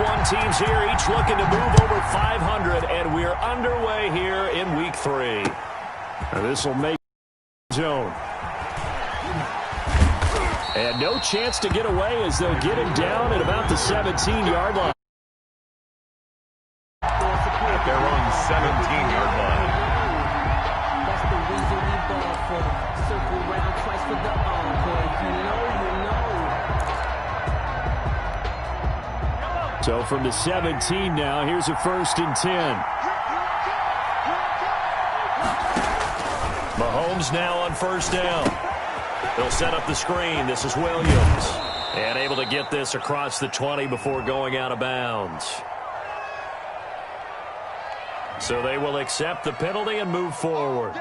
31 teams here, each looking to move over 500, and we're underway here in Week 3. This will make zone. And no chance to get away as they'll get him down at about the 17-yard line. At their own 17-yard line. That's the reason we ball for. Circle round twice for the encore. You know. So from the 17 now, here's a 1st and 10. Mahomes now on 1st down. They'll set up the screen. This is Williams. And able to get this across the 20 before going out of bounds. So they will accept the penalty and move forward.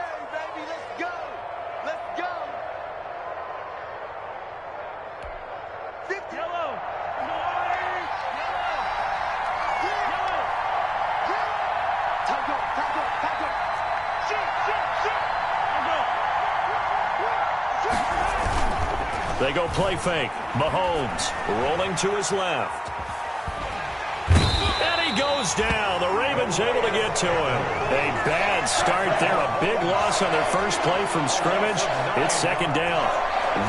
They go play fake. Mahomes rolling to his left. And he goes down. The Ravens able to get to him. A bad start there. A big loss on their first play from scrimmage. It's 2nd down.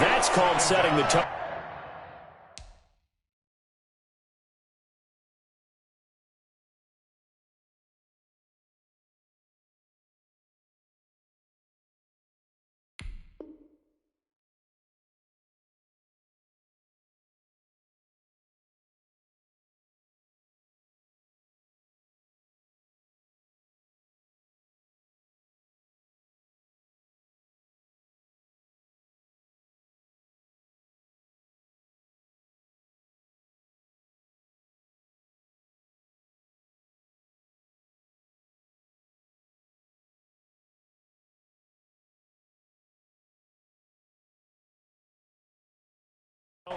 That's called setting the tone.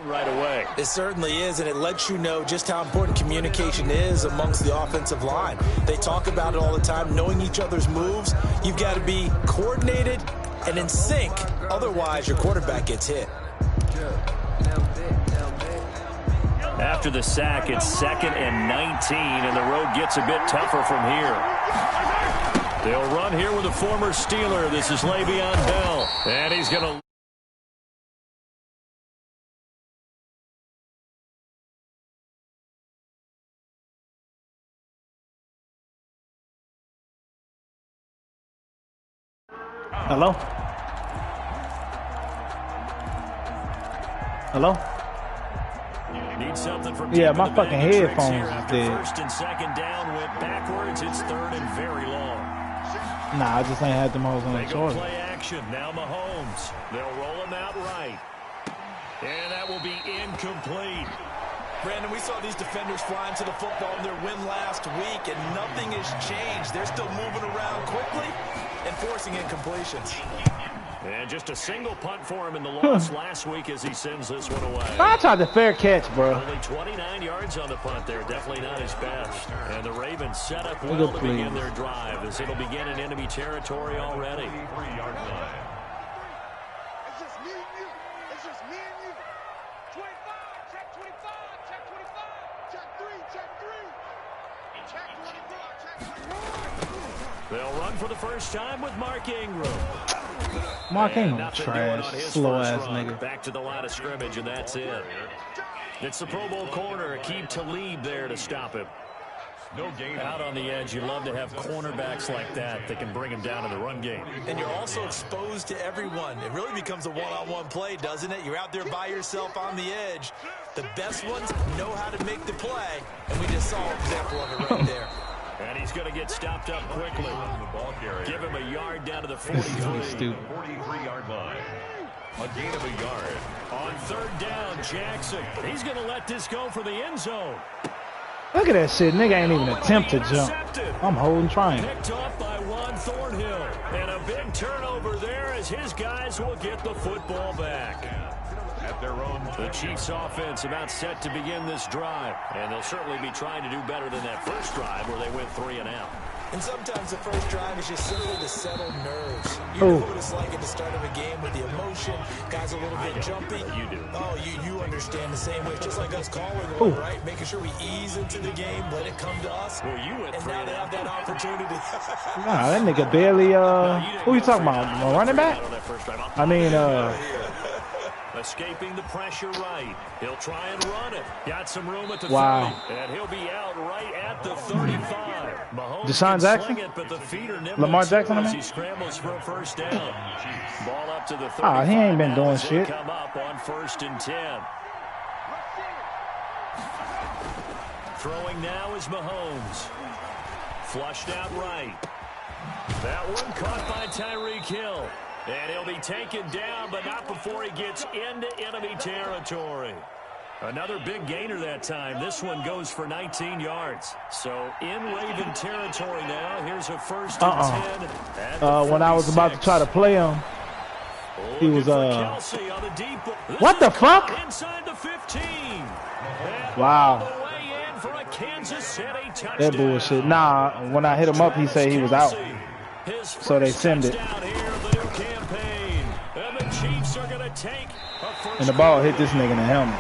Right away. It certainly is, and it lets you know just how important communication is amongst the offensive line. They talk about it all the time, knowing each other's moves. You've got to be coordinated and in sync. Otherwise, your quarterback gets hit. After the sack, it's 2nd and 19, and the road gets a bit tougher from here. They'll run here with a former Steeler. This is Le'Veon Bell, and he's going to... Hello? Hello? Need something from yeah, my fucking headphones is dead. 1st and 2nd down went backwards. It's 3rd and very long. Nah, I just ain't had them hoes on the charger. Play action. Now Mahomes. They'll roll him out right. And that will be incomplete. Brandon, we saw these defenders flying to the football in their win last week, and nothing has changed. They're still moving around quickly and forcing incompletions. And just a single punt for him in the loss last week as he sends this one away. I tried the fair catch, bro. Only 29 yards on the punt there. Definitely not his best. And the Ravens set up well to begin their drive as it'll begin in enemy territory already. 3-yard line. It's just me and you. It's just me and you. 25, check 25, check 25, check 3, check 3. Check 24, check 24. They'll run for the first time with Mark Ingram. Mark Ingram, trash, slow-ass nigga. Back to the line of scrimmage, and that's it. It's the Pro Bowl corner, Aqib Talib there to stop him. No gain. Out on the edge, you love to have cornerbacks like that that can bring him down in the run game. And you're also exposed to everyone. It really becomes a one-on-one play, doesn't it? You're out there by yourself on the edge. The best ones know how to make the play, and we just saw an example of it right there. And he's going to get stopped up quickly. Give him a yard down to the 43. 43-yard line. A gain of a yard. On 3rd down, Jackson. He's going to let this go for the end zone. Look at that shit. Nigga ain't even attempt to jump. I'm holding triangle. Picked off by Juan Thornhill. And a big turnover there as his guys will get the football back. At their own. The Chiefs offense about set to begin this drive. And they'll certainly be trying to do better than that first drive where they went 3 and out. And sometimes the first drive is just simply to settle nerves. You know what it's like at the start of a game with the emotion. Guys a little bit jumpy. You do. Oh, you understand the same way. It's just like us calling one, right? Making sure we ease into the game, let it come to us. Well, you went and now they have that opportunity. Nah, that nigga barely, who you talking about? A running back? I mean, Escaping the pressure right. He'll try and run it. Got some room at the 30. And he'll be out right at the 35. Mahomes Deshaun Jackson? It, but the feeder Lamar Jackson, I mean? he scrambles for a first down. Ball up to the 35. Ah, he ain't been doing shit. Come up on 1st and 10. Throwing now is Mahomes. Flushed out right. That one caught by Tyreek Hill. And he'll be taken down, but not before he gets into enemy territory. Another big gainer that time. This one goes for 19 yards. So in Raven territory now. Here's a 1st and 10. When I was about to try to play him, he was, what the fuck? Inside the 15. Wow. For a Kansas City touchdown. That bullshit. Nah, when I hit him up, he said he was out. So they send it. And the ball hit this nigga in the helmet.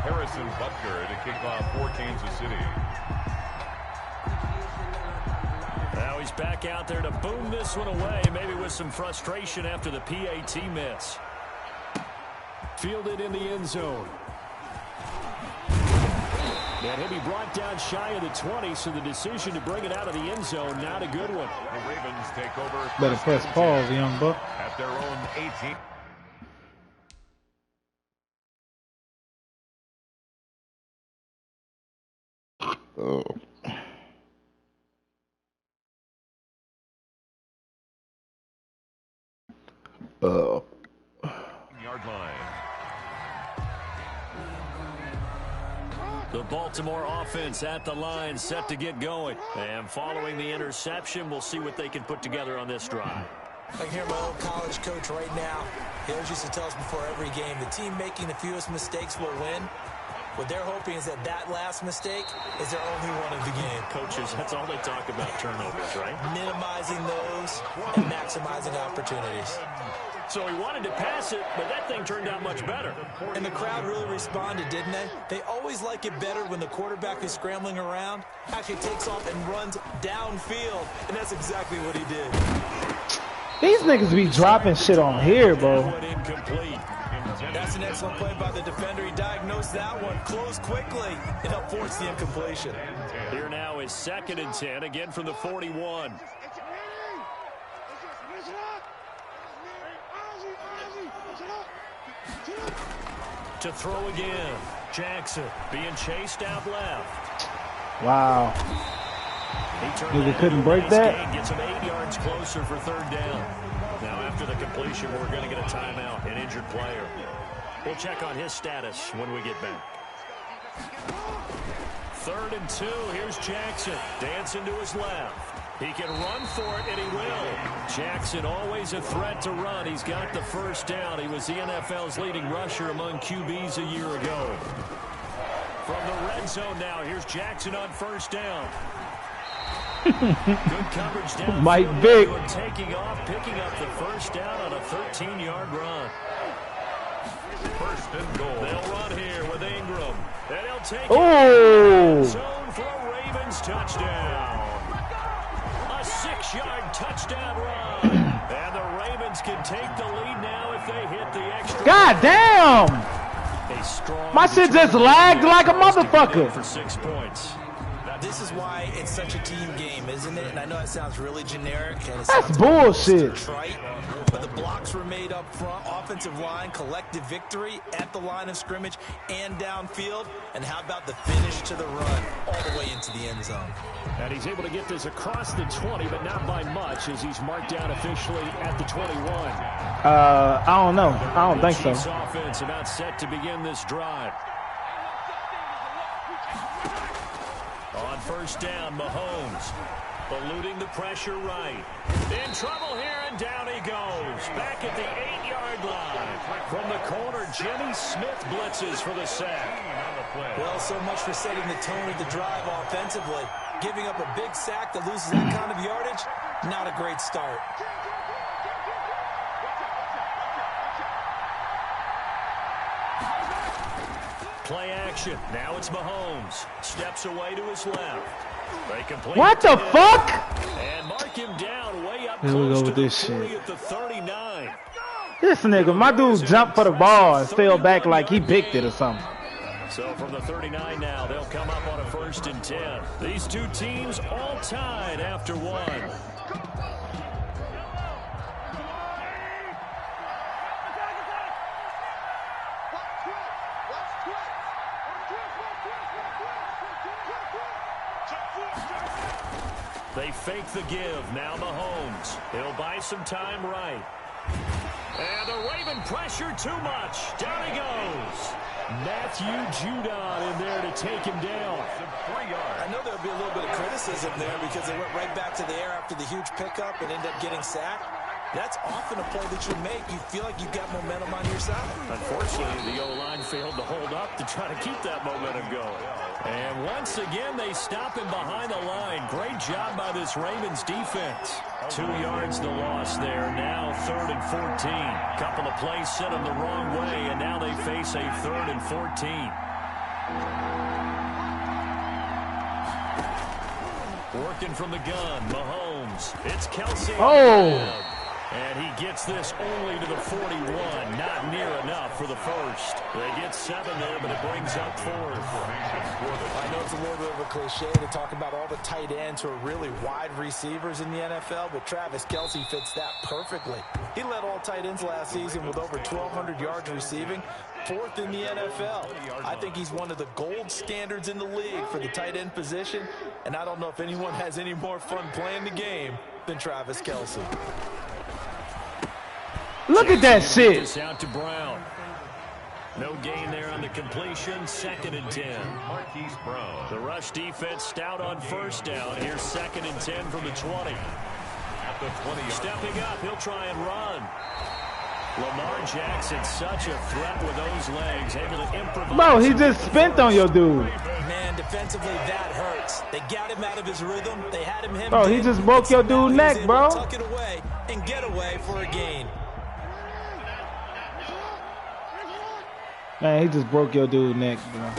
Harrison Butker to kick off for Kansas City. Now he's back out there to boom this one away, maybe with some frustration after the PAT miss. Fielded in the end zone. And he'll be brought down shy of the 20, so the decision to bring it out of the end zone, not a good one. The Ravens take over. Better press pause, young buck. At their own 18. Yard line. The Baltimore offense at the line, set to get going. And following the interception, we'll see what they can put together on this drive. I can hear my old college coach right now. He always used to tell us before every game, the team making the fewest mistakes will win. What they're hoping is that that last mistake is their only one of the game. Coaches, that's all they talk about, turnovers, right? Minimizing those and maximizing opportunities. So he wanted to pass it, but that thing turned out much better. And the crowd really responded, didn't they? They always like it better when the quarterback is scrambling around, actually takes off and runs downfield. And that's exactly what he did. These niggas be dropping shit on here, bro. Incomplete. That's an excellent play by the defender. He diagnosed that one, closed quickly, and helped force the incompletion. Here now is 2nd and 10, again from the 41. To throw again. Jackson being chased out left. Wow. He couldn't break that. Gets him 8 yards closer for 3rd down. Now after the completion, we're going to get a timeout, an injured player. We'll check on his status when we get back. 3rd and 2. Here's Jackson dancing to his left. He can run for it, and he will. Jackson always a threat to run. He's got the 1st down. He was the NFL's leading rusher among QBs a year ago. From the red zone now, here's Jackson on 1st down. Good coverage down. Mike Vick. Taking off, picking up the 1st down on a 13-yard run. 1st and goal. They'll run here with Ingram. And he'll take Oh! zone for a Ravens touchdown. A 6-yard touchdown run. And the Ravens can take the lead now if they hit the extra. God damn! My shit just lagged like a motherfucker. For 6 points. This is why it's such a team game, isn't it? And I know it sounds really generic. And it That's sounds bullshit. Trite, but the blocks were made up front. Offensive line, collective victory at the line of scrimmage and downfield. And how about the finish to the run all the way into the end zone? And he's able to get this across the 20, but not by much, as he's marked down officially at the 21. I don't know. I don't think so. Chiefs offense about set to begin this drive. On 1st down, Mahomes eluding the pressure right. In trouble here, and down he goes. Back at the 8-yard line. From the corner, Jimmy Smith blitzes for the sack. Well, so much for setting the tone of the drive offensively. Giving up a big sack that loses that kind of yardage, not a great start. Play action. Now it's Mahomes. Steps away to his left. They complete. What the fuck? And mark him down way up Here we close go to with the this 40 shit. at the 39. This nigga, my dude jumped for the ball and fell back like he picked it or something. So from the 39 now, they'll come up on a 1st and 10. These two teams all tied after one. They fake the give. Now Mahomes. He'll buy some time right. And the Raven pressure too much. Down he goes. Matthew Judon in there to take him down. I know there'll be a little bit of criticism there because they went right back to the air after the huge pickup and ended up getting sacked. That's often a play that you make. You feel like you've got momentum on your side. Unfortunately, the O-line failed to hold up to try to keep that momentum going. And once again, they stop him behind the line. Great job by this Ravens defense. 2 yards the loss there. Now 3rd and 14. Couple of plays sent them the wrong way, and now they face a 3rd and 14. Working from the gun, Mahomes. It's Kelsey. Oh. And he gets this only to the 41. Not near enough for the first. They get 7 there, but it brings up 4th. I know it's a little bit of a cliche to talk about all the tight ends who are really wide receivers in the NFL, but Travis Kelce fits that perfectly. He led all tight ends last season with over 1,200 yards receiving, 4th in the NFL. I think he's one of the gold standards in the league for the tight end position, and I don't know if anyone has any more fun playing the game than Travis Kelce. Look at that shit. This out to Brown. No gain there on the completion. 2nd and 10. Marquise Brown. The rush defense stout on 1st down. Here's 2nd and 10 from the 20. At the 20. Stepping up, he'll try and run. Lamar Jackson, such a threat with those legs, able to improvise. Bro, he just spent on your dude. Man, defensively, that hurts. They got him out of his rhythm. They had him hemmed Bro, he in, just broke your now dude's he's neck, able bro. to tuck it away and get away for a gain. Man, he just broke your dude's neck, bro.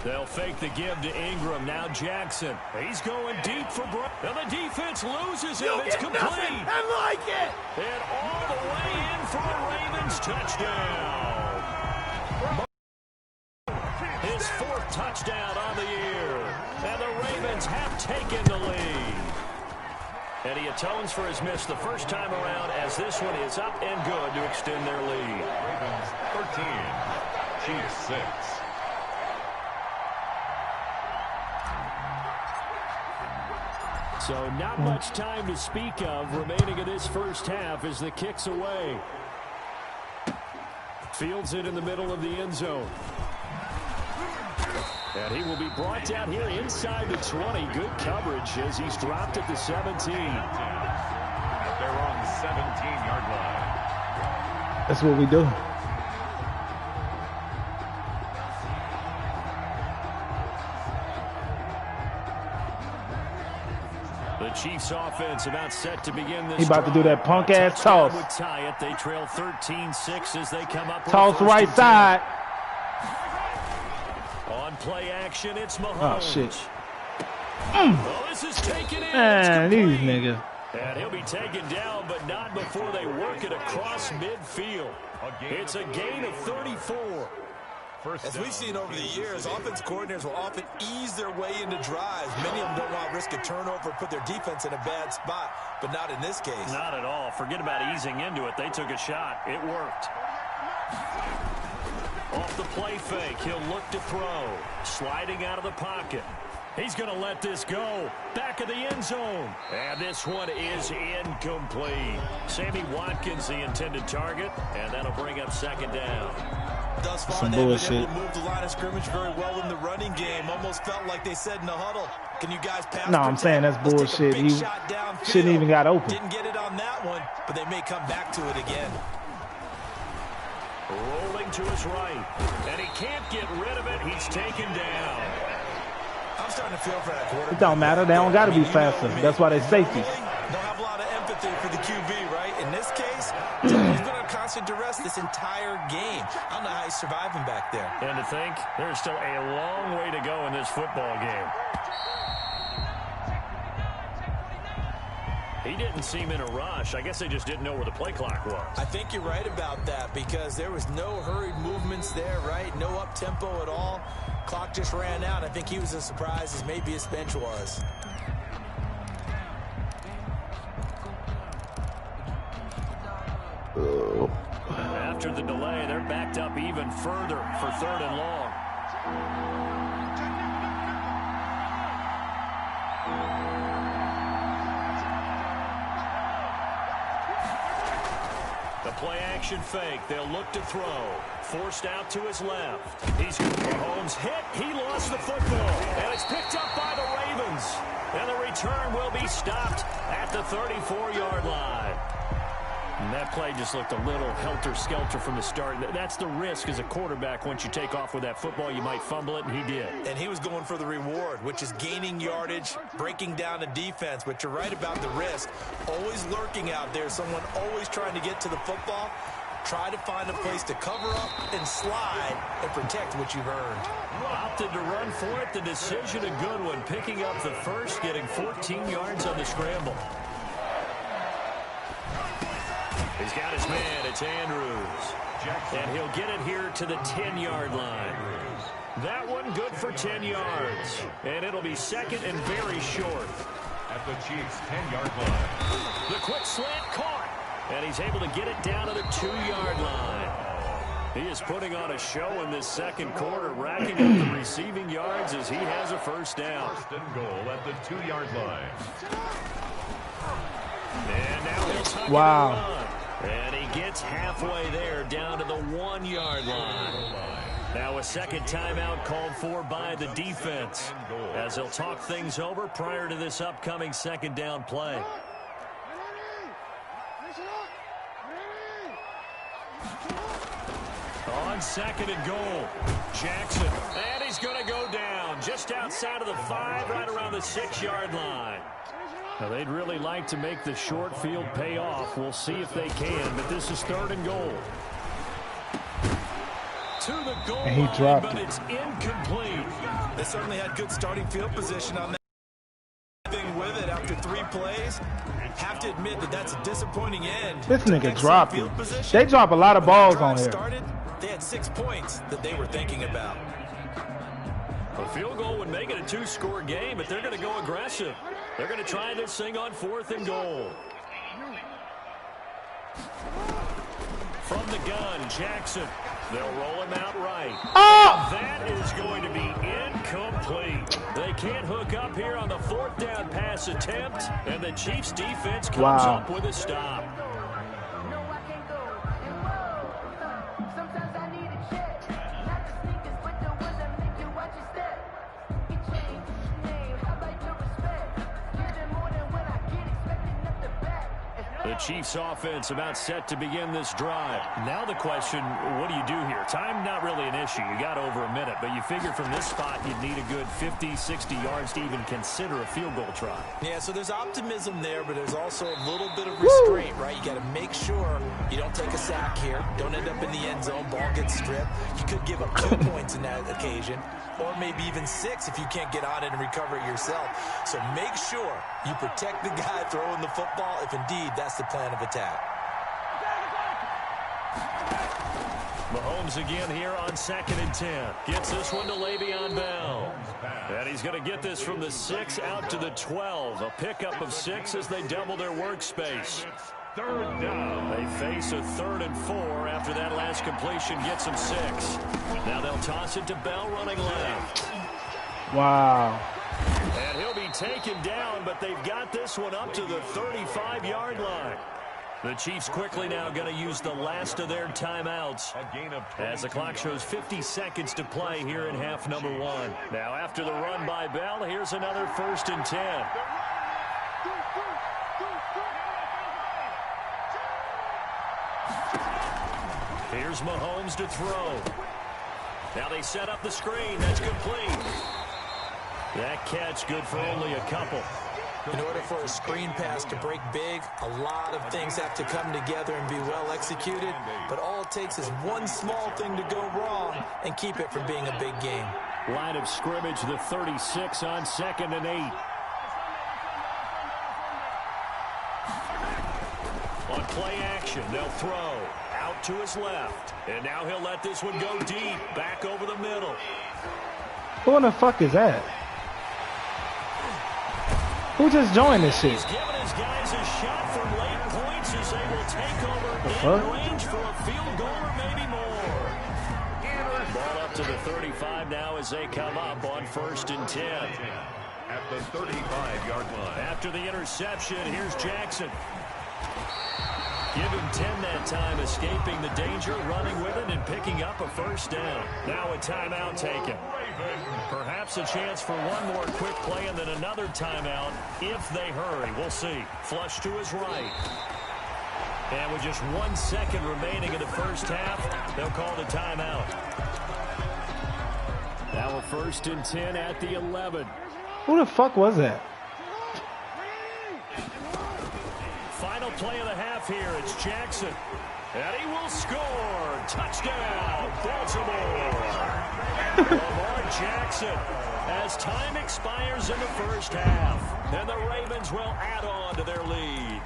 They'll fake the give to Ingram. Now Jackson. He's going deep for Brown. And the defense loses him. It's complete. I like it. And all the way in for a Ravens touchdown. His 4th touchdown on the year. And the Ravens have taken the lead. And he atones for his miss the first time around as this one is up and good to extend their lead. Ravens 13. Chiefs 6. So not much time to speak of remaining in this first half as the kick's away. Fields it in the middle of the end zone. And he will be brought down here inside the 20. Good coverage as he's dropped at the 17. At their own 17-yard line. That's what we do. The Chiefs offense about set to begin this. He about to do that punk ass toss. Would tie it. They trail 13-6 as they come up. Toss right side. On play action, it's Mahomes. Oh shit. Well, this is taken in. Man, these niggas. And he'll be taken down, but not before they work it across midfield. It's a gain of 34. As we've seen over the years, offense coordinators will often ease their way into drives. Many of them don't want to risk a turnover, put their defense in a bad spot, but not in this case. Not at all. Forget about easing into it. They took a shot. It worked. Off the play fake, he'll look to throw. Sliding out of the pocket. He's going to let this go. Back of the end zone. And this one is incomplete. Sammy Watkins, the intended target, and that'll bring up 2nd down. Thus far, Some they've been bullshit. able to move the line of scrimmage very well in the running game. Almost felt like they said in the huddle, can you guys pass No, I'm protect? saying that's Let's take a bullshit. big He shot downfield. shouldn't even got open. Didn't get it on that one, but they may come back to it again. Rolling to his right. And he can't get rid of it. He's taken down. I'm starting to feel for that quarterback. It don't matter. They don't got to be faster. That's why they're safeties. Don't have a lot of empathy for the QB, right? In this case, he's been on constant duress this entire game. I don't know how he's surviving back there. And to think, there's still a long way to go in this football game. He didn't seem in a rush. I guess they just didn't know where the play clock was. I think you're right about that because there was no hurried movements there, right? No up-tempo at all. Clock just ran out. I think he was as surprised as maybe his bench was. After the delay, they're backed up even further for 3rd and long. The play-action fake. They'll look to throw. Forced out to his left. Mahomes hit. He lost the football. And it's picked up by the Ravens. And the return will be stopped at the 34-yard line. And that play just looked a little helter-skelter from the start. That's the risk as a quarterback. Once you take off with that football, you might fumble it, and he did. And he was going for the reward, which is gaining yardage, breaking down a defense. But you're right about the risk. Always lurking out there, someone always trying to get to the football. Try to find a place to cover up and slide and protect what you've earned. Opted to run for it. The decision a good one. Picking up the first, getting 14 yards on the scramble. He's got his man. It's Andrews. And he'll get it here to the 10-yard line. That one good for 10 yards. And it'll be second and very short. At the Chiefs' 10-yard line. The quick slant caught. And he's able to get it down to the 2-yard line. He is putting on a show in this second quarter, racking up the receiving yards as he has a first down. First and goal at the 2-yard line. And now he'll tuck it Wow. and run. And he gets halfway there down to the 1-yard line. Now a second timeout called for by the defense as they'll talk things over prior to this upcoming second down play. On second and goal, Jackson. And he's going to go down just outside of the 5, right around the 6-yard line. Now, they'd really like to make the short field pay off. We'll see if they can, but this is 3rd and goal. To the goal And he line, dropped but it. it's incomplete. They certainly had good starting field position on that thing with it after 3 plays. Have to admit that that's a disappointing end. This nigga Excellent dropped field it. position. They drop a lot of balls When on the here. drive started, they had 6 points that they were thinking about. A field goal would make it a 2-score game, but they're going to go aggressive. They're going to try this thing on 4th and goal. From the gun, Jackson. They'll roll him out right. Oh! That is going to be incomplete. They can't hook up here on the 4th down pass attempt, and the Chiefs defense comes Wow. up with a stop. The Chiefs offense about set to begin this drive. Now the question, what do you do here? Time not really an issue. You got over a minute, but you figure from this spot you'd need a good 50, 60 yards to even consider a field goal try. Yeah, so there's optimism there, but there's also a little bit of restraint, right? You got to make sure you don't take a sack here. Don't end up in the end zone. Ball gets stripped. You could give up 2 points in that occasion, or maybe even 6 if you can't get on it and recover it yourself. So make sure you protect the guy throwing the football if indeed that's the plan of attack. Mahomes again here on 2nd and 10. Gets this one to Le'Veon Bell. And he's going to get this from the 6 out to the 12. A pickup of 6 as they double their workspace. 3rd down. They face a 3rd and 4 after that last completion gets them 6. Now they'll toss it to Bell running left. Wow. And he'll be taken down, but they've got this one up to the 35-yard line. The Chiefs quickly now going to use the last of their timeouts A gain of 20 as the clock shows 50 seconds to play here in half number 1. Now after the run by Bell, here's another 1st and 10. Here's Mahomes to throw. Now they set up the screen. That's complete. That catch good for only a couple. In order for a screen pass to break big, a lot of things have to come together and be well executed. But all it takes is one small thing to go wrong and keep it from being a big game. Line of scrimmage, the 36 on 2nd and 8. On play action, they'll throw. Out to his left. And now he'll let this one go deep. Back over the middle. Who in the fuck is that? Who just joined this shit? He's giving his guys a shot from late points as they will take over in range for a field goal or maybe more. Ball up to the 35 now as they come up on 1st and 10. At the 35-yard line. After the interception, here's Jackson. Give him 10 that time, escaping the danger, running with it, and picking up a 1st down. Now a timeout taken. Perhaps a chance for one more quick play and then another timeout if they hurry. We'll see. Flush to his right. And with just 1 second remaining in the 1st half, they'll call the timeout. Now a 1st and 10 at the 11. Who the fuck was that? Final play of the half here. It's Jackson. And he will score. Touchdown, Baltimore. Lamar Jackson as time expires in the 1st half. And the Ravens will add on to their lead.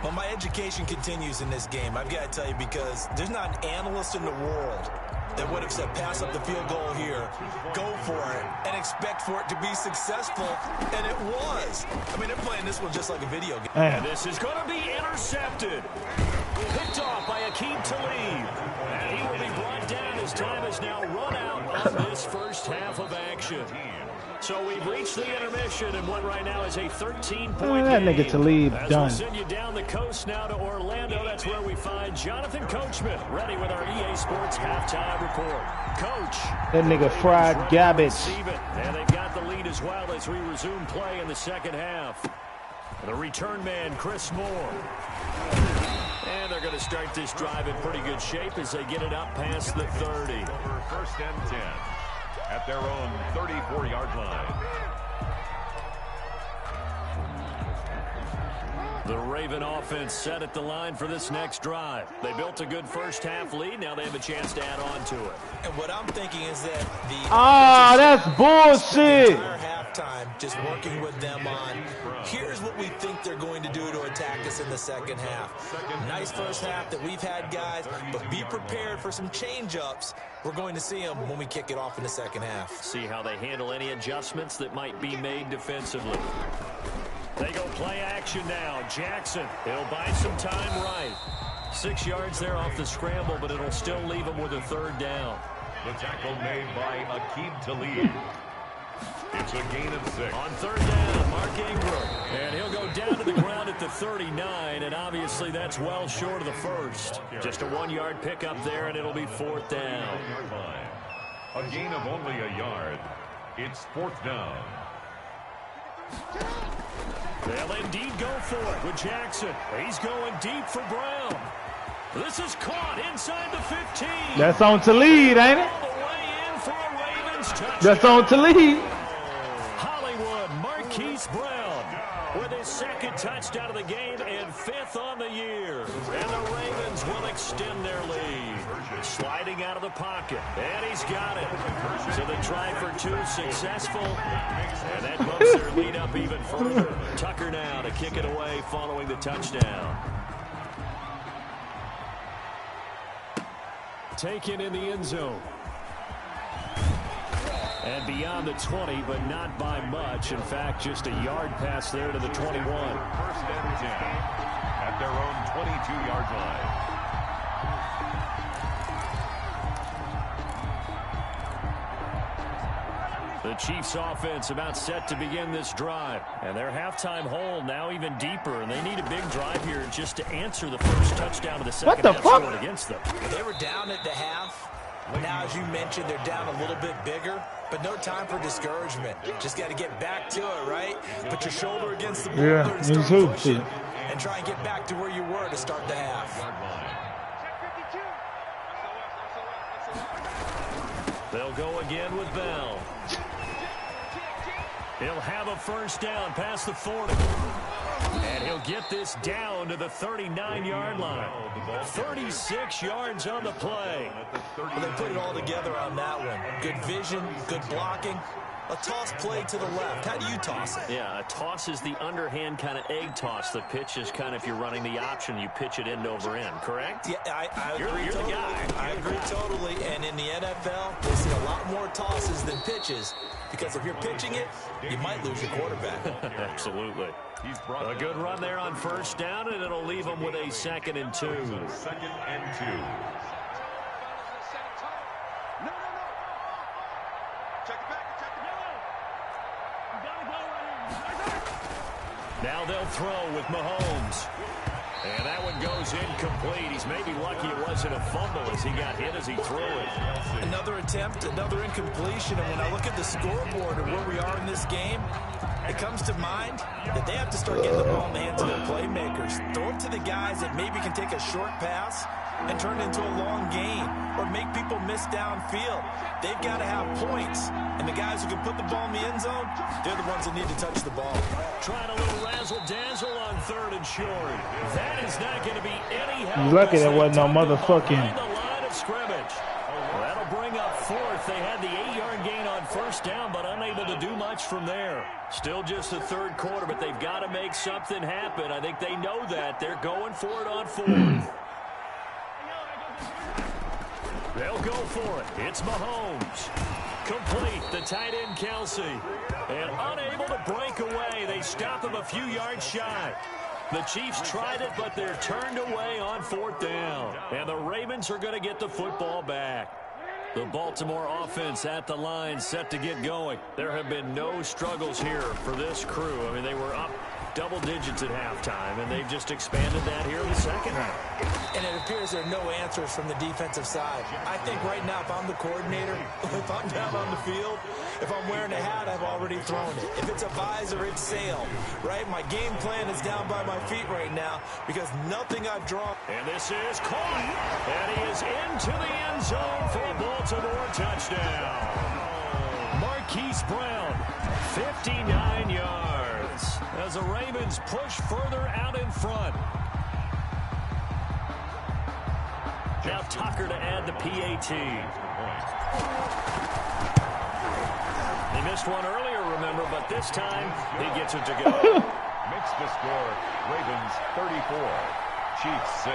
Well, my education continues in this game, I've got to tell you, because there's not an analyst in the world that would have said pass up the field goal here, go for it, and expect for it to be successful, and it was. I mean, they're playing this one just like a video game. And this is going to be intercepted. Picked off by Aqib Talib. And he will be brought down as time has now run out of this 1st half of action. So we've reached the intermission, and what right now is a 13-point game. That nigga Talib As done. we send you down the coast now to Orlando, that's where we find Jonathan Coachman, ready with our EA Sports halftime report. Coach. That nigga fried garbage. And they've got the lead as well as we resume play in the 2nd half. The return man, Chris Moore. And they're going to start this drive in pretty good shape as they get it up past the 30. 1st and 10 at their own 34-yard line. The Raven offense set at the line for this next drive. They built a good 1st half lead. Now they have a chance to add on to it. And what I'm thinking is that the That's bullshit. entire halftime just working with them on here's what we think they're going to do to attack us in the 2nd half. Nice 1st half that we've had, guys, but be prepared for some change-ups. We're going to see them when we kick it off in the 2nd half. See how they handle any adjustments that might be made defensively. They go play action now. Jackson, he'll buy some time right. 6 yards there off the scramble, but it'll still leave him with a 3rd down. The tackle made by Aqib Talib. It's a gain of 6. On 3rd down, Mark Ingram. And he'll go down to the ground at the 39, and obviously that's well short of the 1st. Just a 1-yard pickup there, and it'll be 4th down. A gain of only a yard. It's 4th down. They'll indeed go for it with Jackson. He's going deep for Brown. This is caught inside the 15. That's on Talib, ain't it? All the way in for a Ravens touchdown. That's on Talib. Hollywood Marquise Brown with his 2nd touchdown of the game and 5th on the year. And the Ravens will extend their lead. Sliding out of the pocket. And he's got it. So the try for 2 successful. And that bumps their lead up even further. Tucker now to kick it away following the touchdown. Taken in the end zone. And beyond the 20, but not by much. In fact, just a yard pass there to the 21. 1st and 10 at their own 22-yard line. The Chiefs offense about set to begin this drive. And their halftime hole now even deeper. And they need a big drive here just to answer the 1st touchdown of the 2nd What the half fuck? scored against them. They were down at the half. Now, as you mentioned, they're down a little bit bigger, but no time for discouragement. Just got to get back to it, right? Put your shoulder against the boulder and me start too. pushing. And try and get back to where you were to start the half. Check 52. They'll go again with Bell. He'll have a first down past the 40. And he'll get this down to the 39-yard line. 36 yards on the play. Well, they put it all together on that one. Good vision, good blocking. A toss play to the left. How do you toss it? Yeah, a toss is the underhand kind of egg toss. The pitch is kind of, if you're running the option, you pitch it end over end, correct? Yeah, I agree you're totally. the guy. I agree totally. And in the NFL, they see a lot more tosses than pitches. Because if you're pitching it, you might lose your quarterback. Absolutely. A good run there on first down, and it'll leave them with a 2nd and 2. 2nd and 2. Now they'll throw with Mahomes. And that one goes incomplete. He's maybe lucky it wasn't a fumble as he got hit as he threw it. Another attempt, another incompletion. And when I look at the scoreboard and where we are in this game, it comes to mind that they have to start getting the ball in the hands of their playmakers. Throw it to the guys that maybe can take a short pass and turn it into a long gain or make people miss downfield. They've got to have points. And the guys who can put the ball in the end zone, they're the ones that need to touch the ball. Trying a little razzle-dazzle on 3rd and short. That is not going to be any help. He's lucky there wasn't no motherfucking. Behind the line of scrimmage. Well, that'll bring up 4th. They had the 8-yard gain on first down, but unable to do much from there. Still just the 3rd quarter, but they've got to make something happen. I think they know that. They're going for it on 4th. They'll go for it. It's Mahomes. Complete. The tight end, Kelsey. And unable to break away. They stop him a few yards shy. The Chiefs tried it, but they're turned away on 4th down. And the Ravens are going to get the football back. The Baltimore offense at the line, set to get going. There have been no struggles here for this crew. I mean, they were up double digits at halftime, and they've just expanded that here in the second half. And it appears there are no answers from the defensive side. I think right now, if I'm the coordinator, if I'm down on the field, if I'm wearing a hat, I've already thrown it. If it's a visor, it's sail, right? My game plan is down by my feet right now because nothing I've drawn. And this is caught. And he is into the end zone for a Baltimore touchdown. Marquise Brown, 59 yards. As the Ravens push further out in front. Now Tucker to add the PAT. They missed one earlier, remember, but this time he gets it to go. Makes the score Ravens 34, Chiefs 6.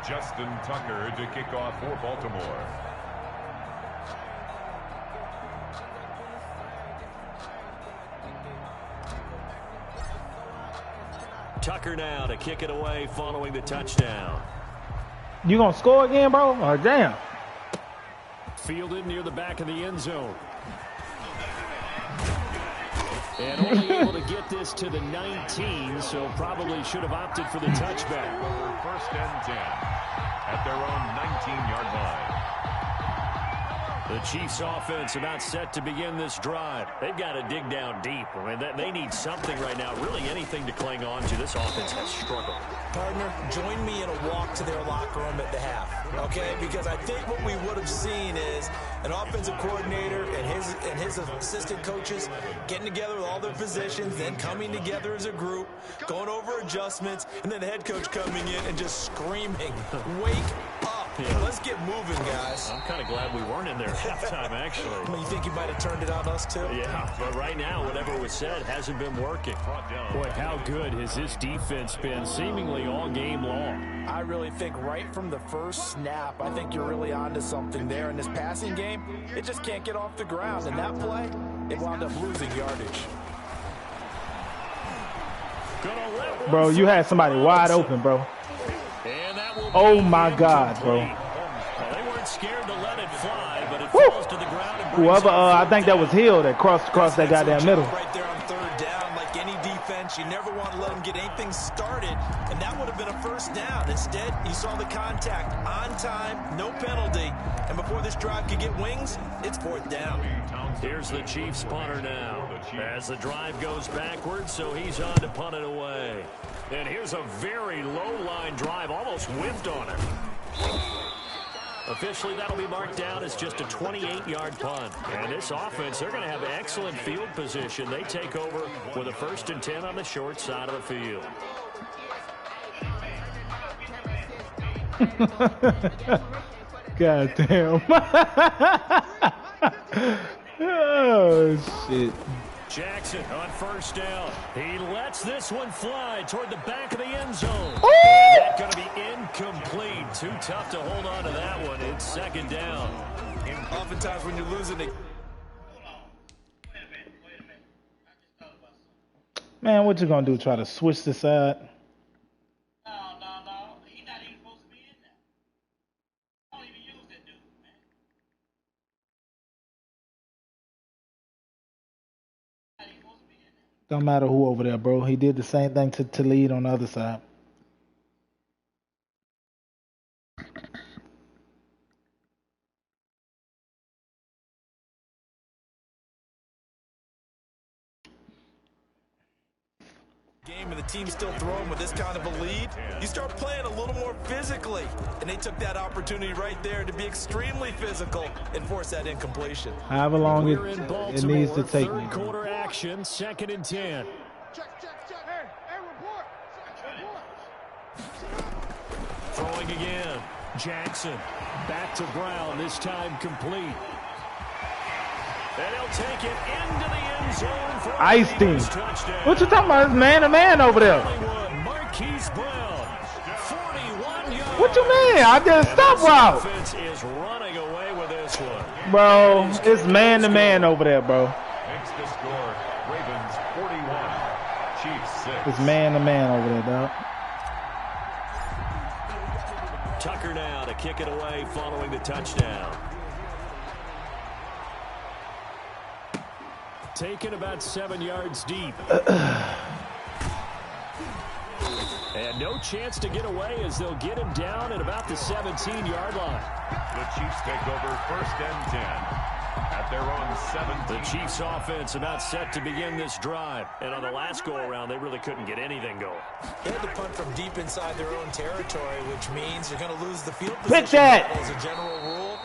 Justin Tucker to kick off for Baltimore. Tucker now to kick it away following the touchdown. You gonna score again, bro? Oh, damn. Fielded near the back of the end zone. And only able to get this to the 19, so probably should have opted for the touchback. 1st and 10 at their own 19-yard line. The Chiefs offense about set to begin this drive. They've got to dig down deep. I mean, they need something right now, really anything to cling on to. This offense has struggled. Partner, join me in a walk to their locker room at the half, okay? Because I think what we would have seen is an offensive coordinator and his assistant coaches getting together with all their positions, then coming together as a group, going over adjustments, and then the head coach coming in and just screaming, "Wake up. Yeah. Let's get moving, guys." I'm kind of glad we weren't in there at halftime, actually. I mean, you think you might have turned it on us, too? Yeah, but right now, whatever was said hasn't been working. Boy, how good has this defense been seemingly all game long? I really think right from the first snap, I think you're really onto something there. In this passing game, it just can't get off the ground. And that play, it wound up losing yardage. Bro, you had somebody wide open, bro. Oh, my God, bro. They weren't scared to let it fly, but it falls to the ground. And whoever, I think that was Hill that crossed that goddamn middle. Right there on 3rd down, like any defense, You never want to let him get anything started, and that would have been a first down. Instead, you saw the contact on time, no penalty, and before this drive could get wings, it's fourth down. Here's the Chiefs punter now as the drive goes backwards, so he's on to punt it away. And here's a very low-line drive, almost whiffed on it. Officially, that'll be marked down as just a 28-yard punt. And this offense, they're going to have excellent field position. They take over with a 1st and 10 on the short side of the field. God damn. Oh, shit. Jackson on 1st down. He lets this one fly toward the back of the end zone. And that's going to be incomplete. Too tough to hold on to that one. It's 2nd down. And oftentimes when you're losing it. Man, what you gonna do? Try to switch the side? No. He's not even supposed to be in there. Don't even use that dude, man. Not even supposed to be in there. Don't matter who over there, bro. He did the same thing to lead on the other side. Game and the team's still throwing with this kind of a lead, you start playing a little more physically, and they took that opportunity right there to be extremely physical and force that incompletion. However long We're in it needs to take me. Third quarter action, 2nd and 10. Check. Hey, report. Throwing again. Jackson back to Brown, this time complete. And he'll take it into the end zone for a touchdown. What you talking about? It's man-to-man over there. Marquise Brown, 41 yards. What you mean? I did a stop route. Offense is running away with this one. Bro, it's man-to-man over there, bro. Makes the score. Ravens 41, Chiefs 6. It's man-to-man over there, dog. Tucker now to kick it away following the touchdown. Taken about 7 yards deep. And no chance to get away as they'll get him down at about the 17-yard line. The Chiefs take over 1st and 10 at their own 17. The Chiefs offense about set to begin this drive. And on the last go-around, they really couldn't get anything going. They had to punt from deep inside their own territory, which means you're going to lose the field Pick position that. as a general rule.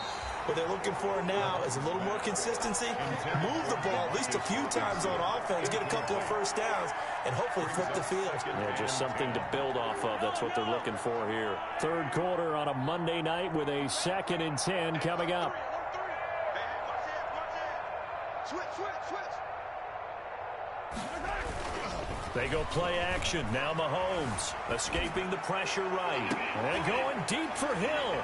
What they're looking for now is a little more consistency, move the ball at least a few times on offense, get a couple of first downs, and hopefully flip the field. Yeah, just something to build off of. That's what they're looking for here. Third quarter on a Monday night with a 2nd and 10 coming up. Switch. They go play action. Now Mahomes escaping the pressure right. And going deep for Hill.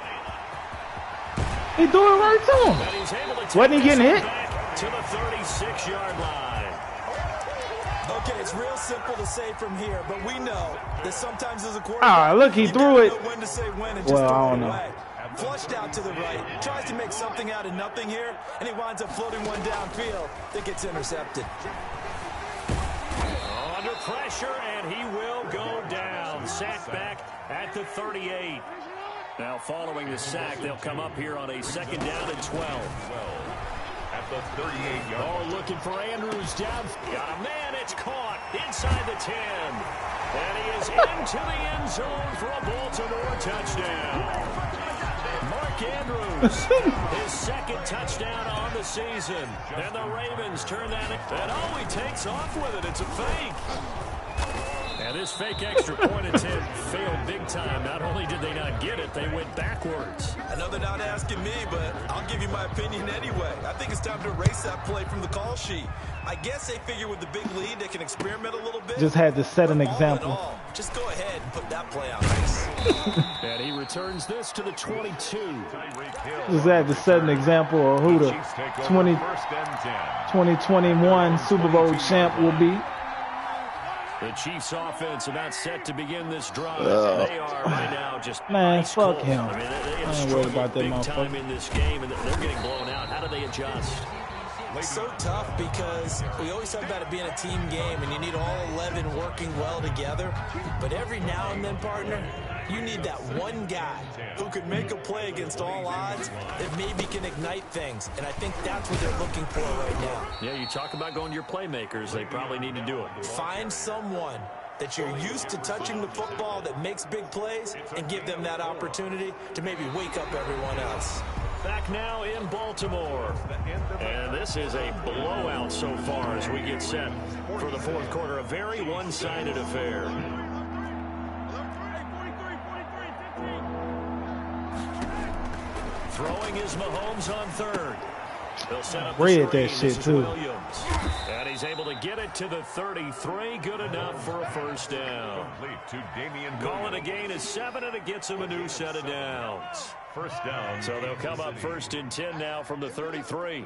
He threw it right to him. And he's able to take Wasn't he getting this hit? back to the 36-yard line. Okay, it's real simple to say from here, but we know that sometimes as a quarterback, Ah, look, he you threw gotta it. know when to say when and just Well, I throw don't it know. away. Flushed out to the right, tries to make something out of nothing here, and he winds up floating one downfield that gets intercepted. Under pressure, and he will go down. Sacked back at the 38. Now following the sack, they'll come up here on a 2nd down and 12. At the 38-yard. Oh, looking for Andrews down. Got a man, it's caught inside the 10. And he is into the end zone for a Baltimore touchdown. Mark Andrews, his 2nd touchdown on the season. And the Ravens turn that in. And oh, he takes off with it. It's a fake. And this fake extra point attempt failed big time. Not only did they not get it, they went backwards. I know they're not asking me, but I'll give you my opinion anyway. I think it's time to erase that play from the call sheet. I guess they figure with the big lead, they can experiment a little bit. Just had to set an But all in example. all, just go ahead and put that play on ice. And he returns this to the 22. Just had to set an example of who the 2021 Super Bowl champ will be. The Chiefs offense about set to begin this drive. They are right now just Man, ice fuck cold. him. I mean, they I have ain't worried struggled about that big time motherfucker. in this game, and they're getting blown out. How do they adjust? So tough because we always talk about it being a team game and you need all 11 working well together. But every now and then, partner, you need that one guy who could make a play against all odds that maybe can ignite things. And I think that's what they're looking for right now. Yeah, you talk about going to your playmakers. They probably need to do it. Find someone that you're used to touching the football that makes big plays and give them that opportunity to maybe wake up everyone else. Back now in Baltimore. And this is a blowout so far as we get set for the fourth quarter. A very one-sided affair. Throwing is Mahomes on third. They'll set up read that shit too. Williams. And he's able to get it to the 33. Good enough for a first down. Call it a gain of 7, and it gets him a new set of downs. First down. So they'll come up 1st and 10 now from the 33.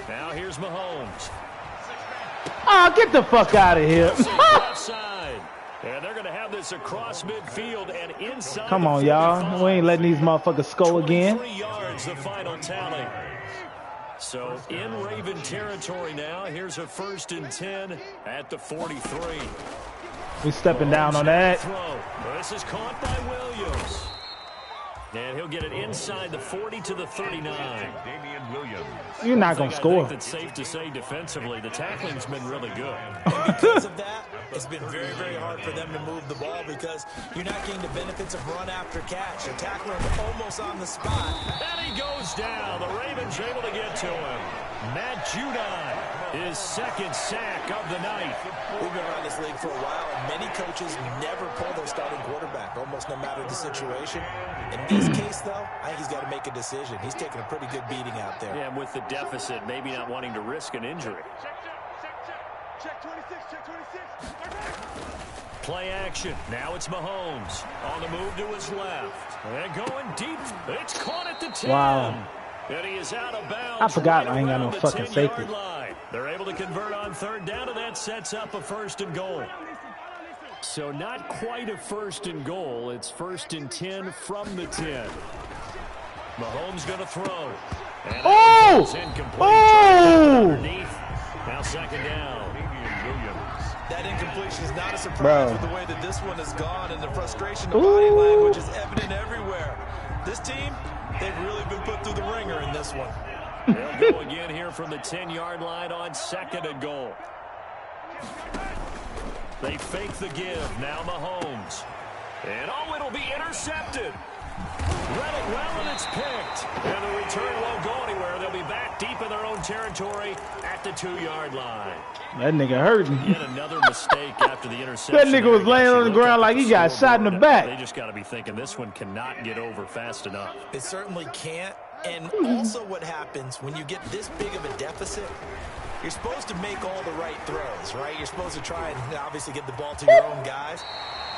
Now here's Mahomes. Oh, get the fuck out of here. Outside. And they're going to have this across midfield and inside. Come on, y'all. We ain't letting these motherfuckers score again. 23 yards, the final tally. So in Raven territory now. Here's a 1st and 10 at the 43. We stepping down on that. Throw. This is caught by Williams. And he'll get it inside the 40 to the 39. You're not going to score. I think it's safe to say defensively, the tackling's been really good. And because of that, it's been very, very hard for them to move the ball because you're not getting the benefits of run after catch. They're tackling almost on the spot. And he goes down. The Ravens able to get to him. Matt Judon, his 2nd sack of the night. We've been around this league for a while, and many coaches never pull their starting quarterback, almost no matter the situation. In this case, though, I think he's got to make a decision. He's taking a pretty good beating out there. Yeah, with the deficit, maybe not wanting to risk an injury. Check 26, check 26. Play action. Now it's Mahomes on the move to his left. And going deep. It's caught at the 10. Wow. And he is out of bounds. I forgot right I ain't got no around the fucking 10-yard safety. line. They're able to convert on 3rd down, and that sets up a 1st and goal. So not quite a 1st and goal. It's 1st and 10 from the 10. Mahomes going to throw. And Oh! incomplete. Oh! Underneath. Now 2nd down. That incompletion is not a surprise Bro. with the way that this one has gone, and the frustration of body language is evident everywhere. This team, they've really been put through the ringer in this one. They'll go again here from the 10-yard line on 2nd and goal. They fake the give. Now Mahomes. And it'll be intercepted. Read it well, and it's picked. And the return won't go anywhere. They'll be back deep in their own territory at the 2-yard line. That nigga hurting. Yet another mistake after the interception. That nigga was laying on the ground like he got shot in the back. They just got to be thinking this one cannot get over fast enough. It certainly can't. And also what happens when you get this big of a deficit, you're supposed to make all the right throws, right? You're supposed to try and obviously get the ball to your own guys.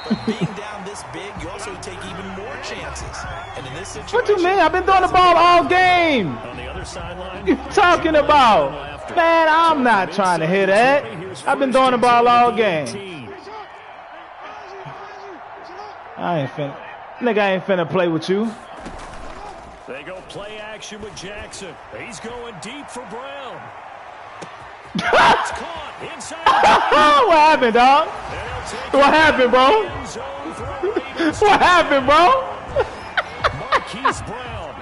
But being down this big, you also take even more chances. And in this situation, What you mean? I've been throwing the ball all game. On the other sideline, What you talking about? Man, I'm not trying to hear that. I've been throwing the ball all game. I ain't finna play with you. They go play action with Jackson. He's going deep for Brown. It's caught inside. What happened, dog? What happened, bro? What happened, bro? Marquise Brown.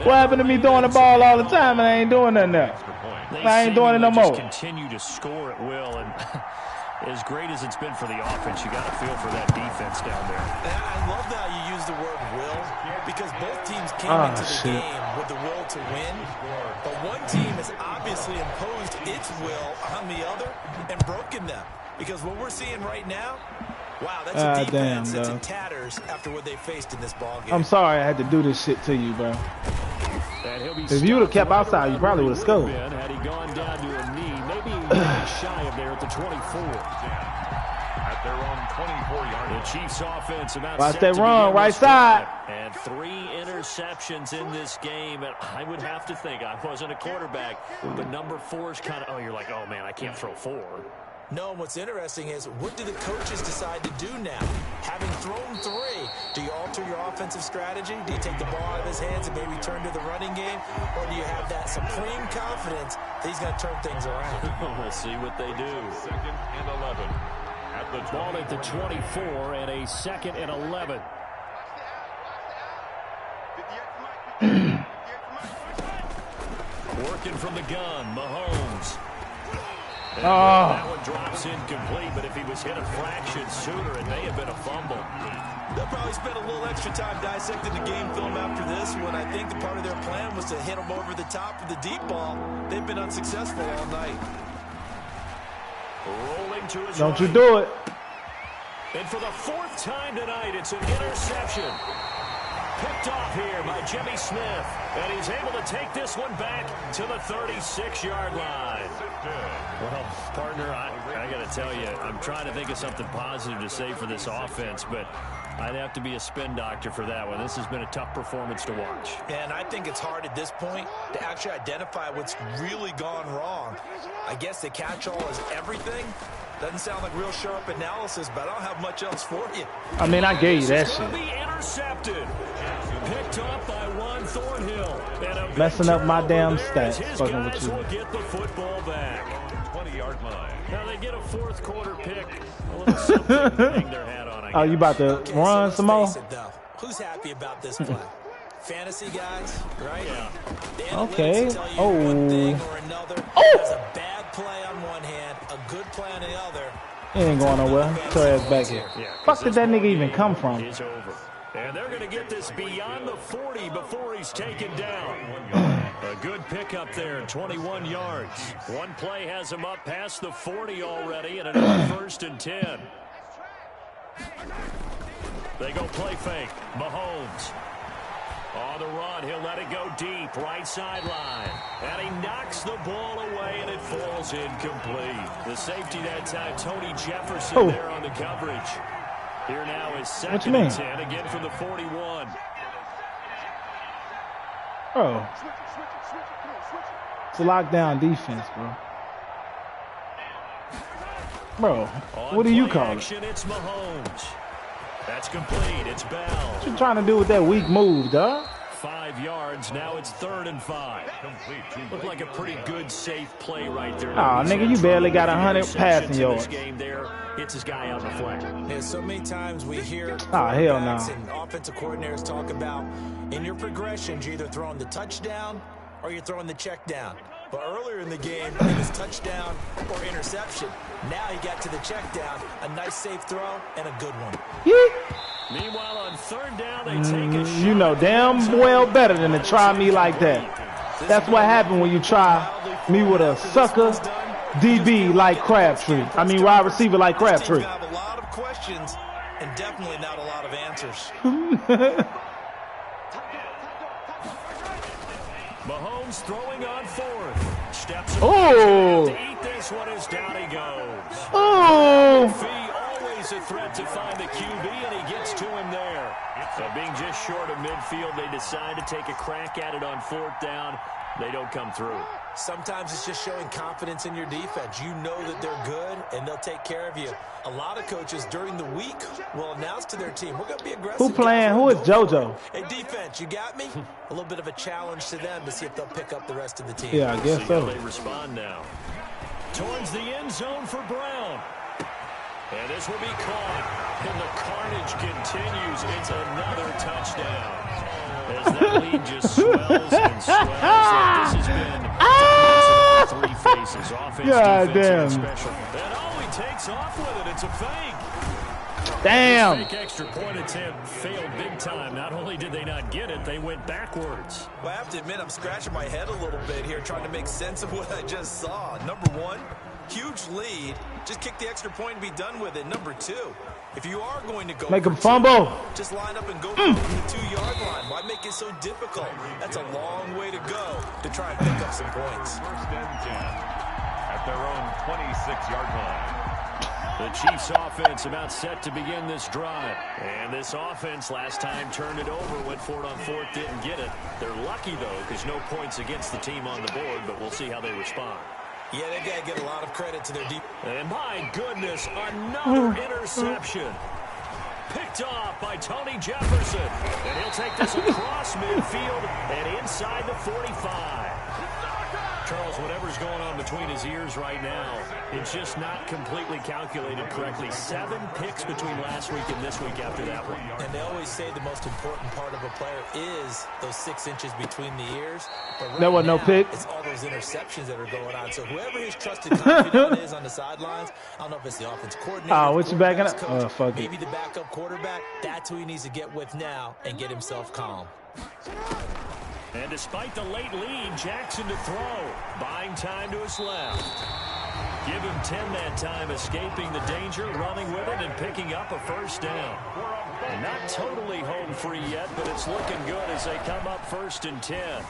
What happened to me throwing the ball all the time and I ain't doing nothing now? I ain't doing it no more. Continue to score at will, and as great as it's been for the offense, you got to feel for that defense down there. I love how you use the word will, because both teams came into the game with the will to win, but one team has obviously imposed its will on the other and broken them. Because what we're seeing right now, wow, that's a defense that's in tatters after what they faced in this ballgame. I'm sorry I had to do this shit to you, bro. If you would have kept outside, you probably would have scored. Had he gone down to a knee, maybe shy of there at the 24. At their own 24-yard. The Chiefs offense about watch that run, right side. And 3 interceptions in this game. And I would have to think, I wasn't a quarterback, but number 4 is kind of, you're like, oh man, I can't throw 4. No, and what's interesting is, what do the coaches decide to do now? Having thrown 3, do you alter your offensive strategy? Do you take the ball out of his hands and maybe turn to the running game? Or do you have that supreme confidence that he's going to turn things around? We'll see what they do. 2nd and 11. At the Ball at the 24 and a 2nd and 11. Working from the gun, Mahomes. And that one drops incomplete, but if he was hit a fraction sooner, it may have been a fumble. They'll probably spend a little extra time dissecting the game film after this one. I think the part of their plan was to hit him over the top of the deep ball. They've been unsuccessful all night. Rolling to his Don't right. you do it. And for the 4th time tonight, it's an interception. Picked off here by Jimmy Smith. And he's able to take this one back to the 36-yard line. Well, partner, I got to tell you, I'm trying to think of something positive to say for this offense, but I'd have to be a spin doctor for that one. This has been a tough performance to watch. And I think it's hard at this point to actually identify what's really gone wrong. I guess the catch-all is everything. Doesn't sound like real sharp analysis, but I don't have much else for you. I mean, I gave you that This is shit. gonna be intercepted. Picked up by Juan Thornhill. And a big Messing up my damn turnover there as stats, his fucking with guys you. will get the football back. 20-yard line. Now they get a 4th quarter pick. A little something to hang their hat on, I Oh, you guess. about to Okay, run so some let's more? face it, though. Who's happy about this play? Fantasy guys, right? Yeah. The analytics Okay. tell you one thing or another. There's a bad play on one hand, a good play on the other. He ain't going nowhere. Get your ass back here. Yeah, Fuck did that nigga even come from? Is over. And they're going to get this beyond the 40 before he's taken down. A good pickup there, 21 yards. One play has him up past the 40 already, and another 1st and 10. They go play fake. Mahomes. On the run, he'll let it go deep, right sideline. And he knocks the ball away, and it falls incomplete. The safety that time, Tony Jefferson there on the coverage. Here now is 2nd and 10, again from the 41. Bro. It's a lockdown defense, bro. Bro, what do you call it? It's Mahomes. That's complete. It's Bell. What you trying to do with that weak move, dog? 5 yards. Now it's 3rd and 5. Looked like a pretty good, safe play right there. Aw, nigga, you barely got 100 passing yards. Game there. Hits his guy out in the flat. Yeah, so many times we hear hell no. quarterbacks and offensive coordinators talk about in your progressions, you're either throwing the touchdown or you're throwing the check down. But earlier in the game, it was touchdown or interception. Now he got to the check down, a nice safe throw, and a good one. Meanwhile, on 3rd down, they take a shot. You know damn well better than to try me like that. That's what happened when you try me with a sucker DB like Crabtree. I mean, wide receiver like Crabtree. Have a lot of questions and definitely not a lot of answers. Mahomes throwing on 4th. Steps Oh. to eat this one as down he goes. Oh. Fee always a threat to find the QB, and he gets to him there. So being just short of midfield, they decide to take a crack at it on 4th down. They don't come through. Sometimes it's just showing confidence in your defense. You know that they're good, and they'll take care of you. A lot of coaches during the week will announce to their team, we're going to be aggressive. Who playing? Who is JoJo? Hey, defense, you got me? A little bit of a challenge to them to see if they'll pick up the rest of the team. Yeah, I guess See so. how they respond now. Towards the end zone for Brown. And this will be caught. And the carnage continues. It's another touchdown. As that lead just swells and swells. This has been 3 phases. Offense, God defense, damn. and special. And he takes off with it. It's a fake. Damn. This fake extra point attempt failed big time. Not only did they not get it, they went backwards. Well, I have to admit, I'm scratching my head a little bit here trying to make sense of what I just saw. Number one, huge lead. Just kick the extra point and be done with it. Number two, if you are going to go Make for him two, fumble. just line up and go from the 2-yard line. Why make it so difficult? That's a long way to go to try and pick up some points. 1st and 10 at their own 26-yard line. The Chiefs offense about set to begin this drive. And this offense last time turned it over, went for it on 4th, didn't get it. They're lucky, though, because no points against the team on the board, but we'll see how they respond. Yeah, they got to give a lot of credit to their deep. And my goodness, another interception. Picked off by Tony Jefferson. And he'll take this across midfield and inside the 45. Charles, whatever's going on between his ears right now, it's just not completely calculated correctly. 7 picks between last week and this week after that one. And they always say the most important part of a player is those 6 inches between the ears. But right there was no pick. It's all those interceptions that are going on. So whoever his trusted confidant is on the sidelines, I don't know if it's the offense coordinator. Oh, what you backing up? Coach, Fuck maybe it. the backup quarterback. That's who he needs to get with now and get himself calm. And despite the late lead, Jackson to throw. Buying time to his left. Give him 10 that time, escaping the danger, running with it, and picking up a first down. And not totally home free yet, but it's looking good as they come up 1st and 10.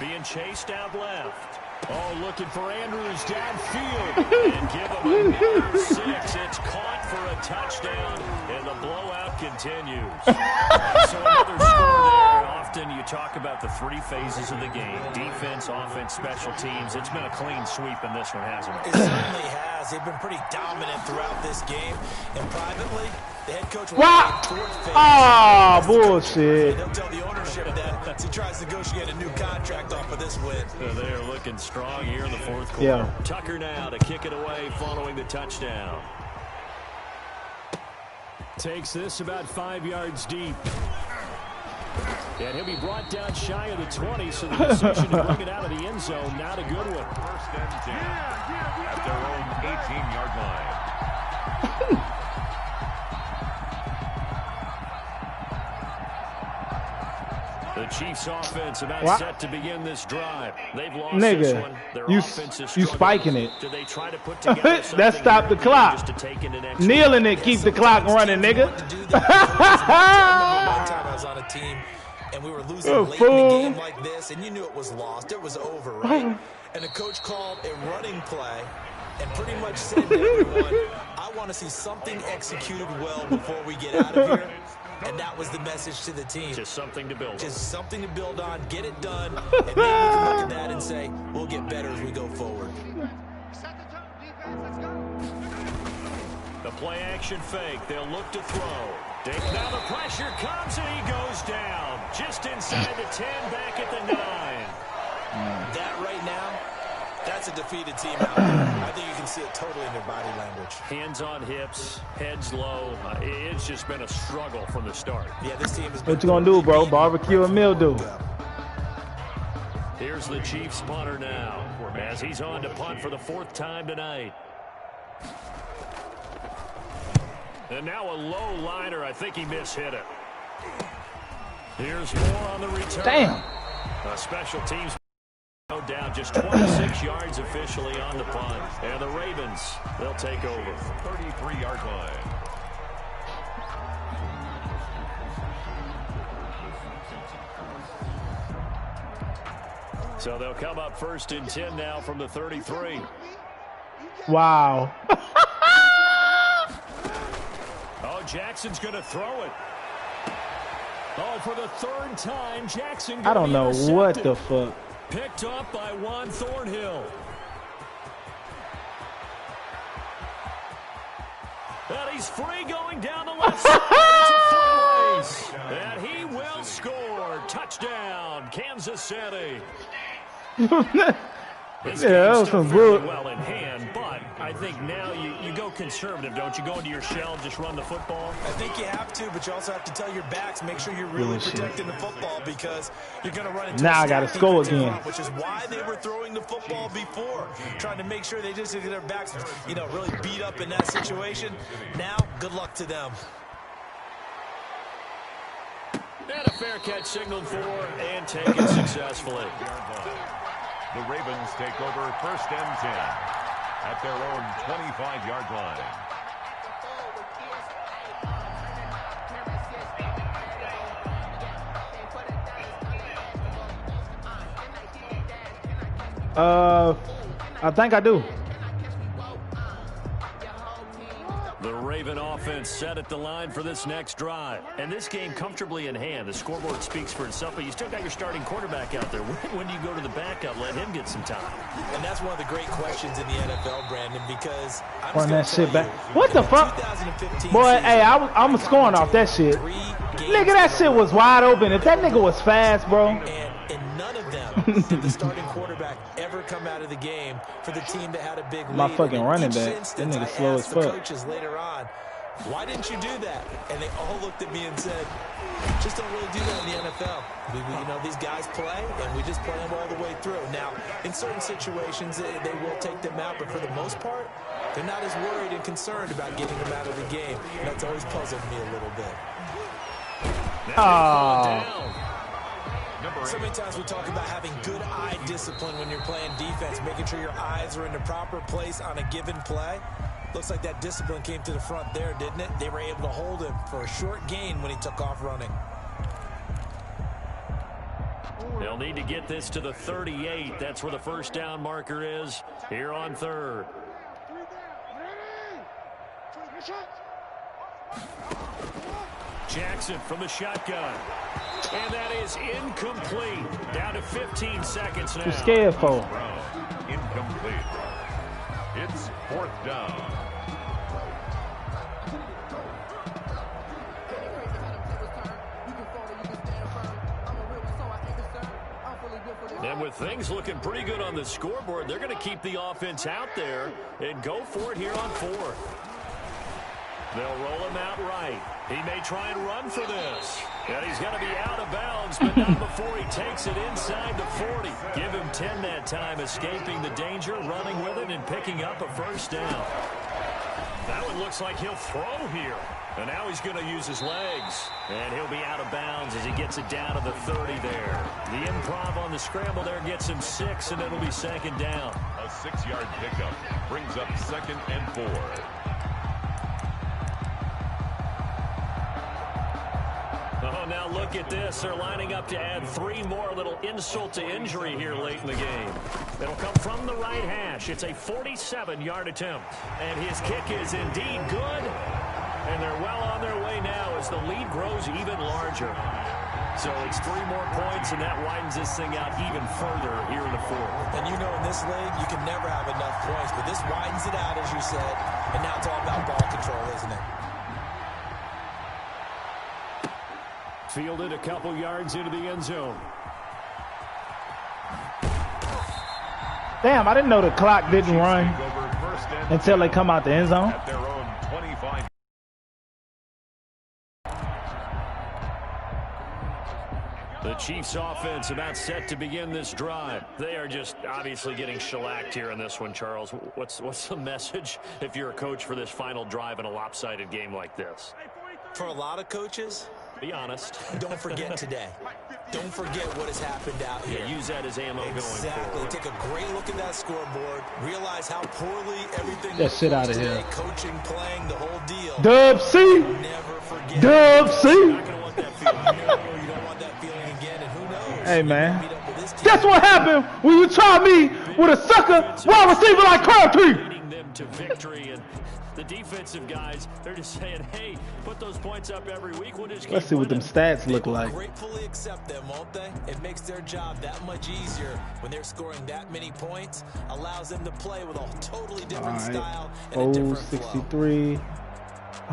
Being chased out left. Oh, looking for Andrews downfield. And give him another 6. It's caught for a touchdown, and the blowout continues. So another score there. Often you talk about the 3 phases of the game. Defense, offense, special teams. It's been a clean sweep in this one, hasn't it? It certainly has. They've been pretty dominant throughout this game. And privately, the head coach will Ah, bullshit. He'll tell the ownership that as he tries to negotiate a new contract off of this win. They are looking strong here in the 4th quarter. Yeah. Tucker now to kick it away following the touchdown. Takes this about 5 yards deep. And he'll be brought down shy of the 20, so the decision to bring it out of the end zone, not a good one. 1st and 10 at their own 18-yard line. The Chiefs offense about set to begin this drive. They've lost this one. Their you offense is you struggling. spiking it. Do they try to put together That stopped the clock. just to take in an extra Kneeling it, keep the clock running, nigga. I I was on a team, and we were losing late in the game like this, and you knew it was lost. It was over, right? And the coach called a running play and pretty much said to everyone, I want to see something executed well before we get out of here. And that was the message to the team. Just something to build on. Just something to build on, get it done, and then we can look at that and say, we'll get better as we go forward. Set the tone, defense, let's go. The play action fake. They'll look to throw. Now the pressure comes and he goes down. Just inside the 10, back at the 9. That right now, that's a defeated team out there. I think you can see it totally in their body language. Hands on hips, heads low. It's just been a struggle from the start. Yeah, this team is. What you gonna do, bro? Barbecue and mildew. Here's the Chiefs punter now, as he's on to punt for the 4th time tonight. And now a low liner. I think he mishit it. Here's more on the return. Damn. Special teams no down, just 26 yards officially on the punt. And the Ravens, they'll take over. 33-yard line. So they'll come up 1st and 10 now from the 33. Wow. Oh, Jackson's going to throw it. Oh, for the 3rd time, Jackson. I don't know what the fuck. Picked up by Juan Thornhill. And he's free going down the left side. It's a foot race. And he will score. Touchdown, Kansas City. This that was some bull. well in hand, but I think now you go conservative, don't you? Go into your shell and just run the football? I think you have to, but you also have to tell your backs, make sure you're really protecting the football because you're going to run into Now I got to score again. Which is why they were throwing the football before, trying to make sure they just get their backs, really beat up in that situation. Now, good luck to them. And a fair catch signaled for and taken successfully. The Ravens take over 1st and 10 at their own 25-yard line. I think I do. The Raven offense set at the line for this next drive. And this game comfortably in hand. The scoreboard speaks for itself, but you still got your starting quarterback out there. When do you go to the backup, let him get some time? And that's one of the great questions in the NFL, Brandon, because I'm Run that just gonna shit tell back. you, What the in fuck? 2015 Boy, season, hey, I'm scoring off that shit. Nigga, that shit was wide open. If that nigga was fast, bro. And none of them did the starting quarterback ever come out of the game for the team that had a big lead. My fucking And in running each back. instance, That nigga I slow asked as the fuck. coaches later on, why didn't you do that? And they all looked at me and said, just don't really do that in the NFL. You know, these guys play, and we just play them all the way through. Now, in certain situations, they will take them out, but for the most part, they're not as worried and concerned about getting them out of the game. And that's always puzzled me a little bit. Oh. So many times we talk about having good eye discipline when you're playing defense, making sure your eyes are in the proper place on a given play. Looks like that discipline came to the front there, didn't it? They were able to hold him for a short gain when he took off running. They'll need to get this to the 38. That's where the first down marker is here on third. Jackson from the shotgun. And that is incomplete. Down to 15 seconds now. Too scared for. Incomplete. It's fourth down. And with things looking pretty good on the scoreboard, they're going to keep the offense out there and go for it here on fourth. They'll roll him out right. He may try and run for this. And he's going to be out of bounds, but not before he takes it inside the 40. Give him 10 that time, escaping the danger, running with it, and picking up a first down. That one looks like he'll throw here. And now he's going to use his legs. And he'll be out of bounds as he gets it down to the 30 there. The improv on the scramble there gets him 6, and it'll be second down. A 6-yard pickup brings up 2nd and 4. Oh, now look at this. They're lining up to add 3 more. Little insult to injury here late in the game. It'll come from the right hash. It's a 47-yard attempt. And his kick is indeed good. And they're well on their way now as the lead grows even larger. So it's 3 more points, and that widens this thing out even further here in the fourth. And you know, in this league, you can never have enough points, but this widens it out, as you said. And now it's all about ball control, isn't it? Fielded a couple yards into the end zone. Damn, I didn't know the clock didn't run until they come out the end zone. At their own 25. The Chiefs offense about set to begin this drive. They are just obviously getting shellacked here in this one, Charles. What's the message if you're a coach for this final drive in a lopsided game like this? For a lot of coaches, be honest. Don't forget today. Don't forget what has happened out here. Yeah, use that as ammo going Exactly. forward. Take a great look at that scoreboard. Realize how poorly everything That shit out of today. here. Coaching, playing, the whole deal. Dub C. Never forget. Dub C. You're not going to want that feeling. No, you don't want that feeling again, and who knows? Hey, You man. meet up with this team. That's what happened when you try me with a sucker wide receiver like Crabtree. Leading them to victory, and the defensive guys, they're just saying, hey, put those points up every week. We'll just keep Let's see what them running. stats They look will like. gratefully accept them, won't they? It makes their job that much easier when they're scoring that many points. Allows them to play with a totally All different right. style and a different flow. 63, So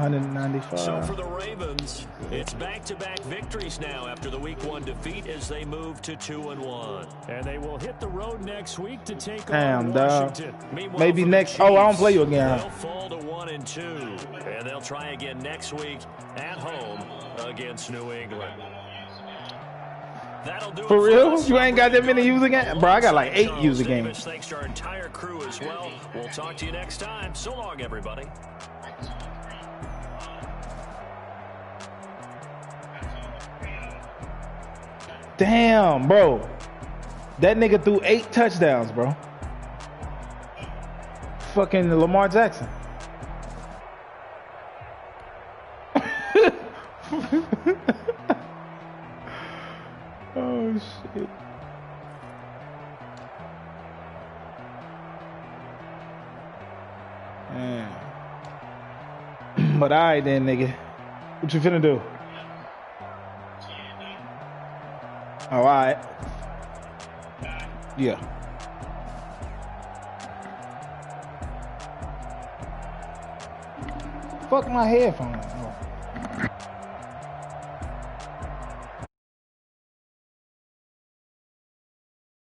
195. for the Ravens, it's back-to-back victories now after the Week 1 defeat as they move to 2-1. And they will hit the road next week to take Damn, on dog. Washington. Meanwhile, Maybe for the next. Oh, I don't Chiefs, play you again. They'll fall to 1-2, and they'll try again next week at home against New England. That'll do it For real? us. You ain't got that many user games? Bro, I got like 8 Charles user Davis, games. Thanks to our entire crew as well. We'll talk to you next time. So long, everybody. Damn, bro. That nigga threw 8 touchdowns, bro. Fucking Lamar Jackson. Oh, shit. Man. But all right then, nigga. What you finna do? All right. Yeah. Fuck my headphones. Oh.